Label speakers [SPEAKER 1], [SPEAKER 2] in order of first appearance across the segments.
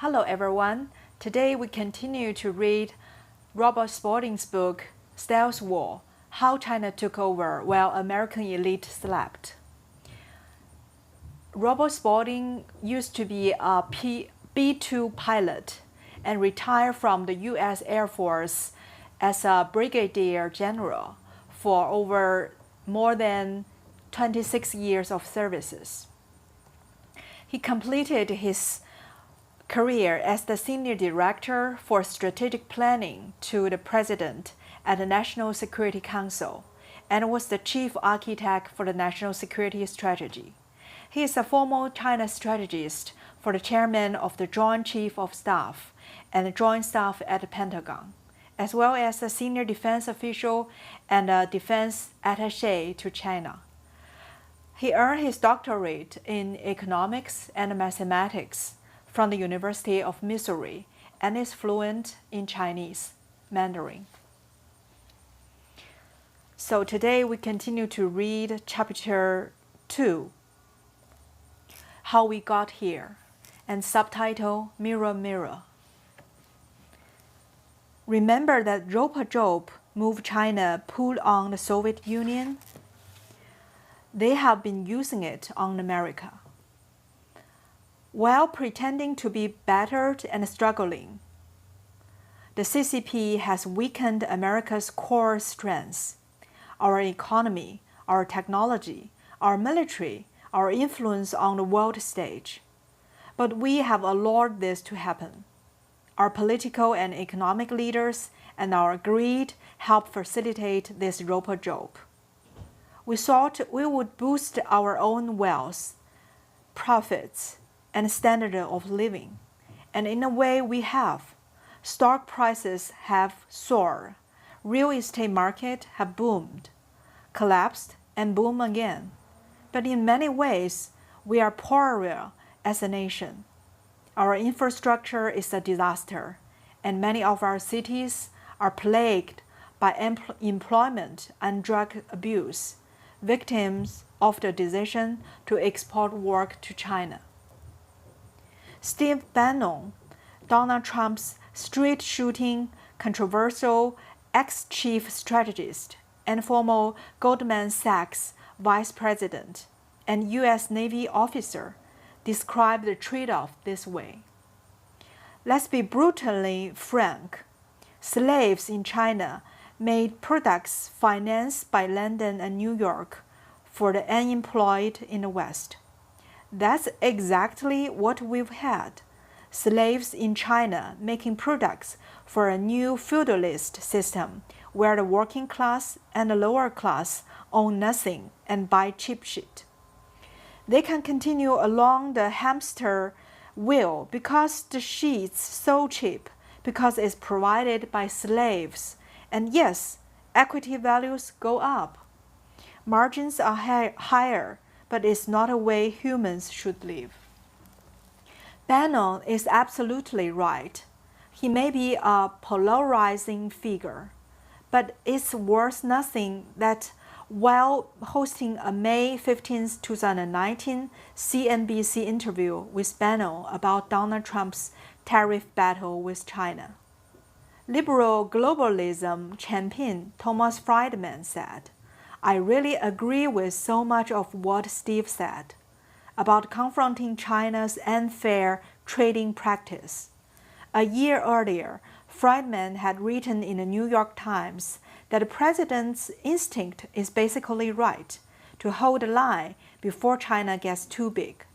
[SPEAKER 1] Hello everyone. Today we continue to read Robert Spalding's book, Stealth War: How China Took Over While American Elite Slept. Robert Spalding used to be a B-2 pilot and retired from the U.S. Air Force as a brigadier general for over more than 26 years of services. He completed his career as the Senior Director for Strategic Planning to the President at the National Security Council and was the Chief Architect for the National Security Strategy. He is a former China strategist for the Chairman of the Joint Chief of Staff and the Joint Staff at the Pentagon, as well as a senior defense official and a defense attaché to China. He earned his doctorate in economics and mathematics from the University of Missouri and is fluent in Chinese Mandarin. So today we continue to read chapter 2, How We Got Here, and subtitle Mirror Mirror. Remember that rope-a-dope move China pulled on the Soviet Union? They have been using it on America. While pretending to be battered and struggling, the CCP has weakened America's core strengths: our economy, our technology, our military, our influence on the world stage. But we have allowed this to happen. Our political and economic leaders and our greed help facilitate this rope-a-dope. We thought we would boost our own wealth, profits, and standard of living, and in a way we have. Stock prices have soared, real estate market have boomed, collapsed, and boom again. But in many ways, we are poorer as a nation. Our infrastructure is a disaster, and many of our cities are plagued by employment and drug abuse, victims of the decision to export work to China. Steve Bannon, Donald Trump's straight-shooting, controversial ex-chief strategist and former Goldman Sachs vice president and U.S. Navy officer, described the trade-off this way. Let's be brutally frank. Slaves in China made products financed by London and New York for the unemployed in the West. That's exactly what we've had. Slaves in China making products for a new feudalist system where the working class and the lower class own nothing and buy cheap shit. They can continue along the hamster wheel because the shit's so cheap, because it's provided by slaves. And yes, equity values go up. Margins are higher, but it's not a way humans should live. Bannon is absolutely right. He may be a polarizing figure, but it's worth nothing that while hosting a May 15, 2019 CNBC interview with Bannon about Donald Trump's tariff battle with China, liberal globalism champion Thomas Friedman said, "I really agree with so much of what Steve said about confronting China's unfair trading practice." A year earlier, Friedman had written in the New York Times that the president's instinct is basically right, to hold the line before China gets too big.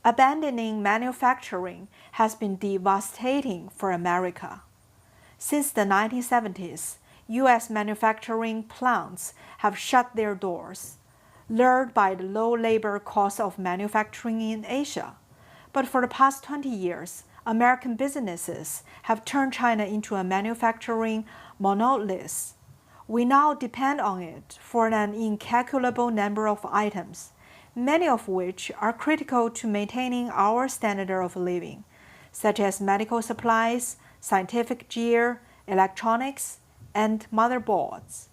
[SPEAKER 1] Abandoning manufacturing has been devastating for America. Since the 1970s, U.S. manufacturing plants have shut their doors, lured by the low labor cost of manufacturing in Asia. But for the past 20 years, American businesses have turned China into a manufacturing monolith. We now depend on it for an incalculable number of items, many of which are critical to maintaining our standard of living, such as medical supplies, scientific gear, electronics, and motherboards,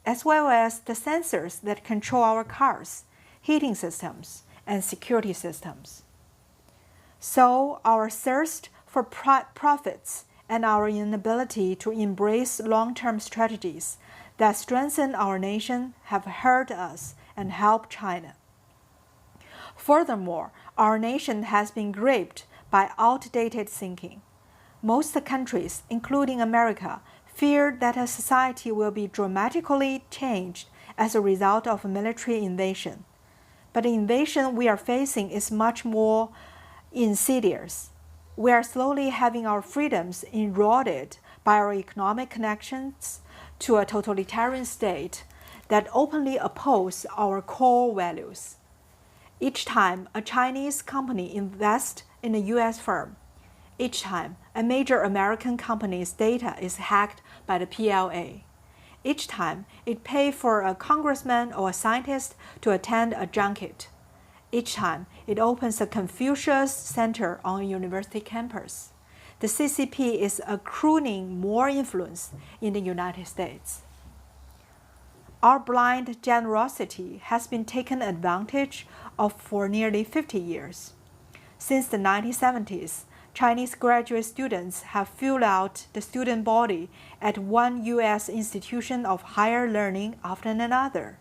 [SPEAKER 1] as well as the sensors that control our cars, heating systems, and security systems. So our thirst for profits and our inability to embrace long-term strategies that strengthen our nation have hurt us and helped China. Furthermore, our nation has been gripped by outdated thinking. Most countries, including America, fear that a society will be dramatically changed as a result of a military invasion. But the invasion we are facing is much more insidious. We are slowly having our freedoms eroded by our economic connections to a totalitarian state that openly oppose our core values. Each time a Chinese company invests in a U.S. firm, each time a major American company's data is hacked by the PLA, each time it pays for a congressman or a scientist to attend a junket, each time it opens a Confucius Center on a university campus, the CCP is accruing more influence in the United States. Our blind generosity has been taken advantage of for nearly 50 years. Since the 1970s, Chinese graduate students have filled out the student body at one U.S. institution of higher learning after another.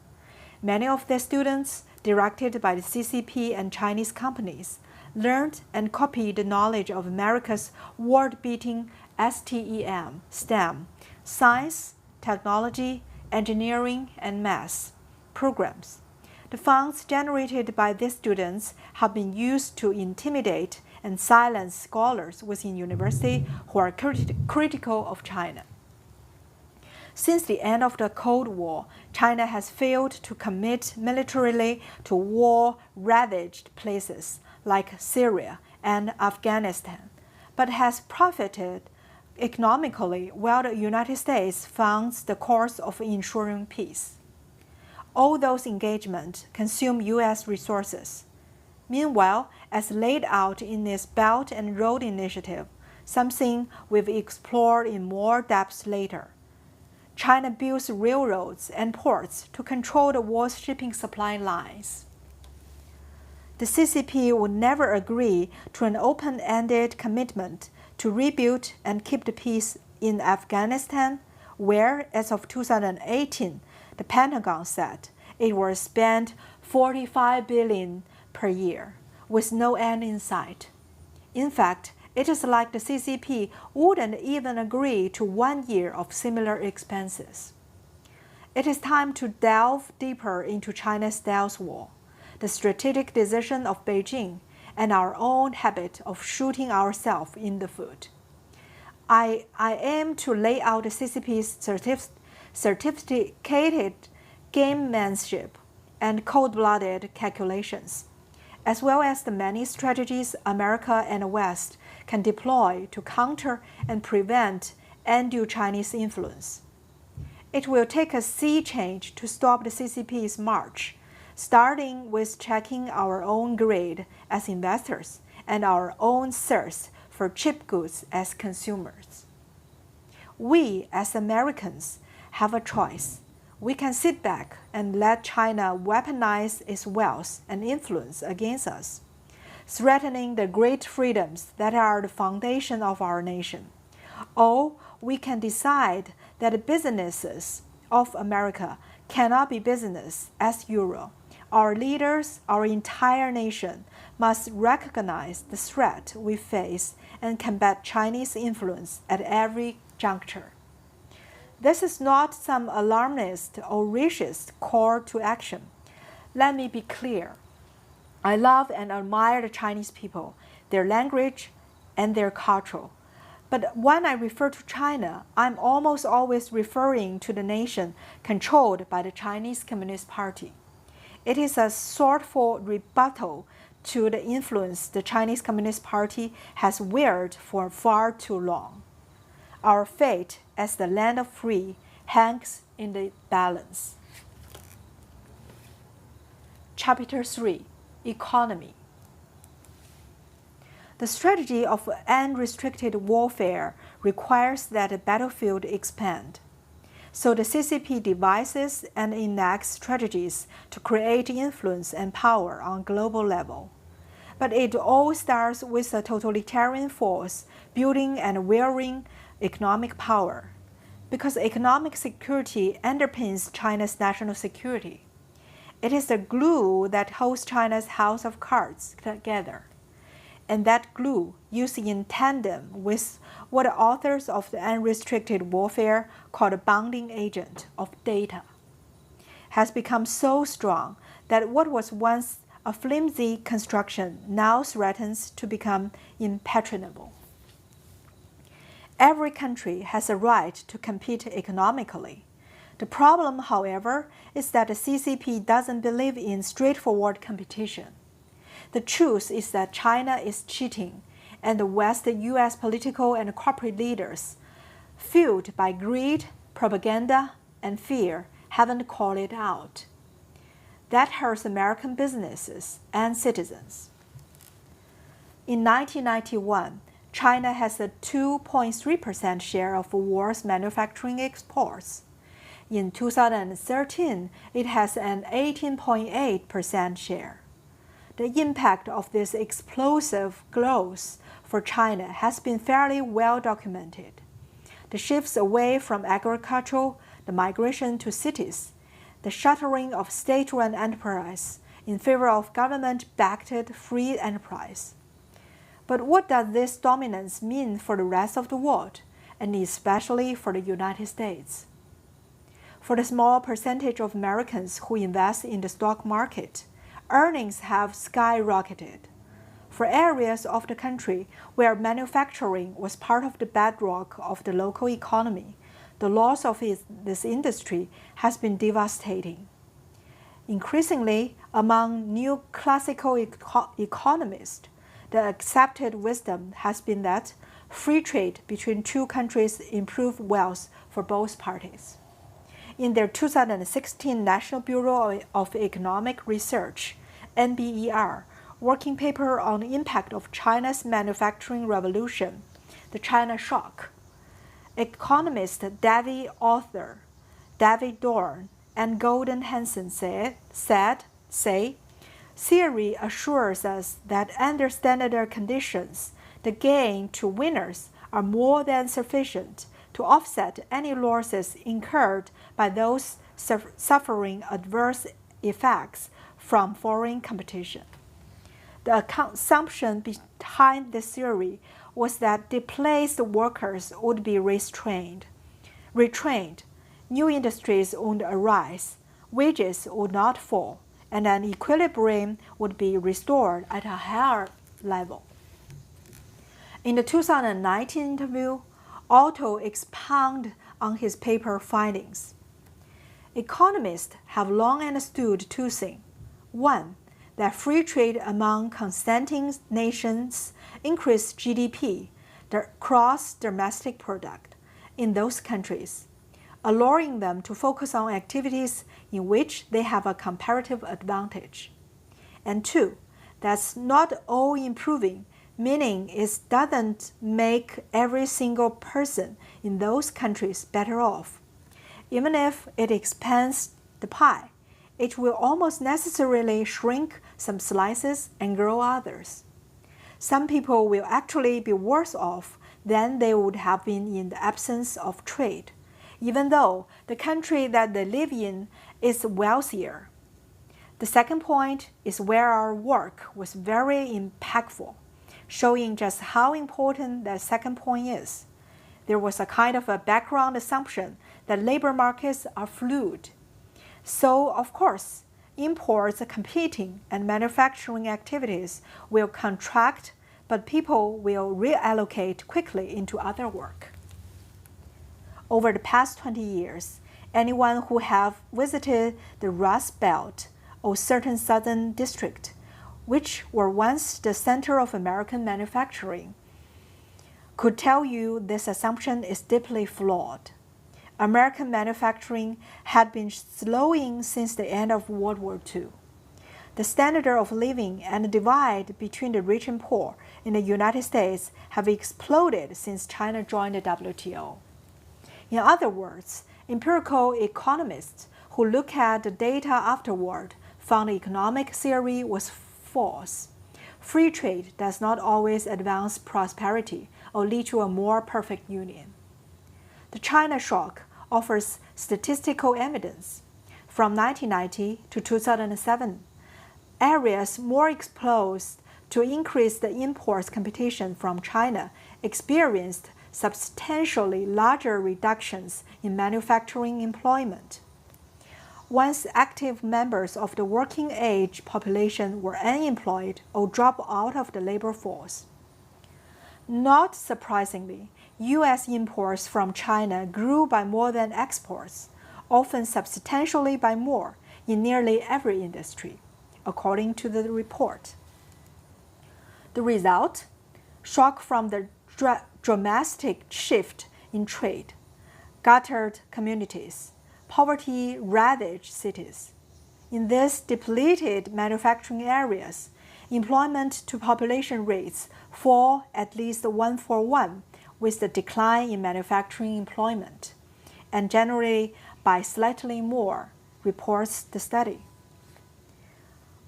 [SPEAKER 1] Many of the students, directed by the CCP and Chinese companies, learned and copied the knowledge of America's world-beating STEM, science, technology, engineering, and math programs. The funds generated by these students have been used to intimidate and silence scholars within university who are critical of China. Since the end of the Cold War, China has failed to commit militarily to war-ravaged places like Syria and Afghanistan, but has profited economically while the United States funds the course of ensuring peace. All those engagements consume U.S. resources. Meanwhile, as laid out in its Belt and Road Initiative, something we've explored in more depth later, China builds railroads and ports to control the world's shipping supply lines. The CCP would never agree to an open-ended commitment to rebuild and keep the peace in Afghanistan, where, as of 2018, the Pentagon said it will spend $45 billion per year, with no end in sight. In fact, it is like the CCP wouldn't even agree to 1 year of similar expenses. It is time to delve deeper into China's stealth war, the strategic decision of Beijing, and our own habit of shooting ourselves in the foot. I aim to lay out the CCP's certificated gamemanship and cold-blooded calculations, as well as the many strategies America and the West can deploy to counter and prevent undue Chinese influence. It will take a sea change to stop the CCP's march, starting with checking our own greed as investors and our own thirst for cheap goods as consumers. We, as Americans, have a choice. We can sit back and let China weaponize its wealth and influence against us, threatening the great freedoms that are the foundation of our nation. Or we can decide that the businesses of America cannot be business as usual. Our leaders, our entire nation, must recognize the threat we face and combat Chinese influence at every juncture. This is not some alarmist or racist call to action. Let me be clear. I love and admire the Chinese people, their language, and their culture. But when I refer to China, I'm almost always referring to the nation controlled by the Chinese Communist Party. It is a thoughtful rebuttal to the influence the Chinese Communist Party has wielded for far too long. Our fate as the land of free hangs in the balance. Chapter 3: Economy. The strategy of unrestricted warfare requires that the battlefield expand. So the CCP devises and enacts strategies to create influence and power on a global level. But it all starts with a totalitarian force building and wielding economic power, because economic security underpins China's national security. It is the glue that holds China's house of cards together, and that glue, used in tandem with what the authors of the unrestricted warfare call the bonding agent of data, has become so strong that what was once a flimsy construction now threatens to become impenetrable. Every country has a right to compete economically. The problem, however, is that the CCP doesn't believe in straightforward competition. The truth is that China is cheating, and the West U.S. political and corporate leaders, fueled by greed, propaganda, and fear, haven't called it out. That hurts American businesses and citizens. In 1991, China has a 2.3% share of the world's manufacturing exports. In 2013, it has an 18.8% share. The impact of this explosive growth for China has been fairly well documented. The shifts away from agriculture, the migration to cities, the shuttering of state-run enterprise in favor of government-backed free enterprise. But what does this dominance mean for the rest of the world, and especially for the United States? For the small percentage of Americans who invest in the stock market, earnings have skyrocketed. For areas of the country where manufacturing was part of the bedrock of the local economy, the loss of this industry has been devastating. Increasingly, among new classical economists, the accepted wisdom has been that free trade between two countries improves wealth for both parties. In their 2016 National Bureau of Economic Research, NBER, working paper on the impact of China's manufacturing revolution, the China Shock, economist David Dorn and Gordon Hanson say, theory assures us that under standard conditions, the gain to winners are more than sufficient to offset any losses incurred by those suffering adverse effects from foreign competition. The assumption behind this theory was that displaced workers would be retrained, new industries would arise, wages would not fall, and an equilibrium would be restored at a higher level. In the 2019 interview, Otto expounded on his paper findings. Economists have long understood two things. One, that free trade among consenting nations increased GDP, the gross domestic product, in those countries, allowing them to focus on activities in which they have a comparative advantage. And two, that's not all improving, meaning it doesn't make every single person in those countries better off. Even if it expands the pie, it will almost necessarily shrink some slices and grow others. Some people will actually be worse off than they would have been in the absence of trade, even though the country that they live in is wealthier. The second point is where our work was very impactful, showing just how important that second point is. There was a kind of a background assumption that labor markets are fluid. So, of course, imports, competing, and manufacturing activities will contract, but people will reallocate quickly into other work. Over the past 20 years, anyone who have visited the Rust Belt or certain southern district, which were once the center of American manufacturing, could tell you this assumption is deeply flawed. American manufacturing had been slowing since the end of World War II. The standard of living and the divide between the rich and poor in the United States have exploded since China joined the WTO. In other words, empirical economists who look at the data afterward found the economic theory was false. free trade does not always advance prosperity or lead to a more perfect union. The China shock offers statistical evidence. From 1990 to 2007, areas more exposed to increased imports competition from China experienced substantially larger reductions in manufacturing employment. Once active members of the working age population were unemployed or dropped out of the labor force. Not surprisingly, U.S. imports from China grew by more than exports, often substantially by more, in nearly every industry, according to the report. The result? Shock from the dramatic shift in trade, guttered communities, poverty-ravaged cities. In these depleted manufacturing areas, employment to population rates fall at least 1-for-1 with the decline in manufacturing employment, and generally by slightly more, reports the study.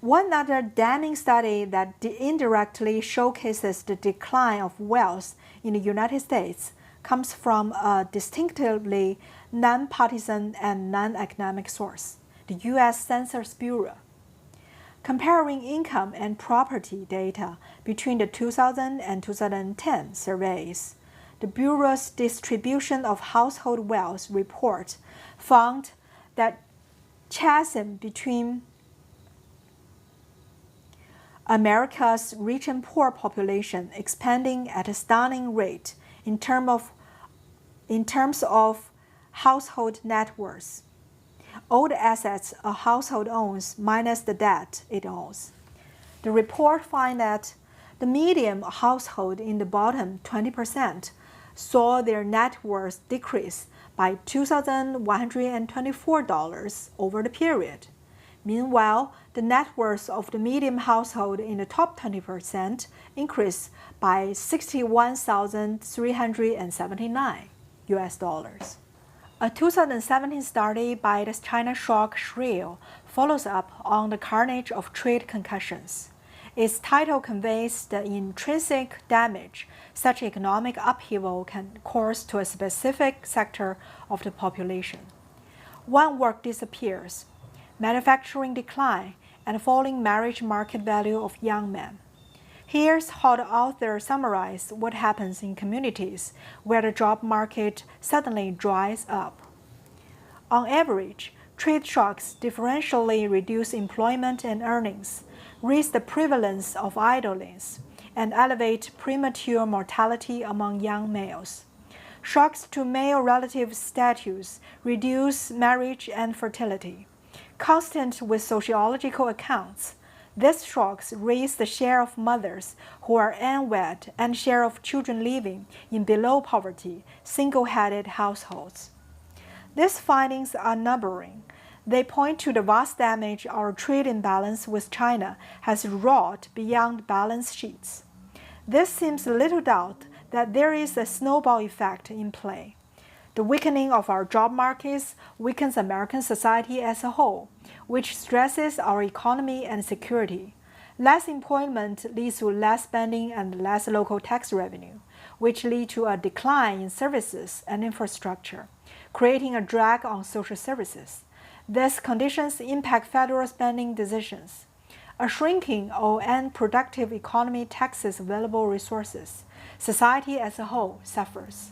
[SPEAKER 1] One other damning study that indirectly showcases the decline of wealth in the United States comes from a distinctively nonpartisan and non-academic source, the U.S. Census Bureau. Comparing income and property data between the 2000 and 2010 surveys, the Bureau's distribution of household wealth report found that chasm between America's rich and poor population expanding at a stunning rate in terms of household net worth, all the assets a household owns minus the debt it owes. The report finds that the median household in the bottom 20% saw their net worth decrease by $2,124 over the period. Meanwhile, the net worth of the median household in the top 20% increased by $61,379. A 2017 study by the China Shock Trio follows up on the carnage of trade concussions. Its title conveys the intrinsic damage such economic upheaval can cause to a specific sector of the population. One work disappears, manufacturing decline, and falling marriage market value of young men. Here's how the author summarized what happens in communities where the job market suddenly dries up. On average, trade shocks differentially reduce employment and earnings, raise the prevalence of idleness, and elevate premature mortality among young males. Shocks to male relative status reduce marriage and fertility. Constant with sociological accounts, these shocks raise the share of mothers who are unwed and share of children living in below poverty, single-headed households. These findings are numbering. They point to the vast damage our trade imbalance with China has wrought beyond balance sheets. This seems little doubt that there is a snowball effect in play. The weakening of our job markets weakens American society as a whole, which stresses our economy and security. Less employment leads to less spending and less local tax revenue, which lead to a decline in services and infrastructure, creating a drag on social services. These conditions impact federal spending decisions. A shrinking or unproductive economy taxes available resources. Society as a whole suffers.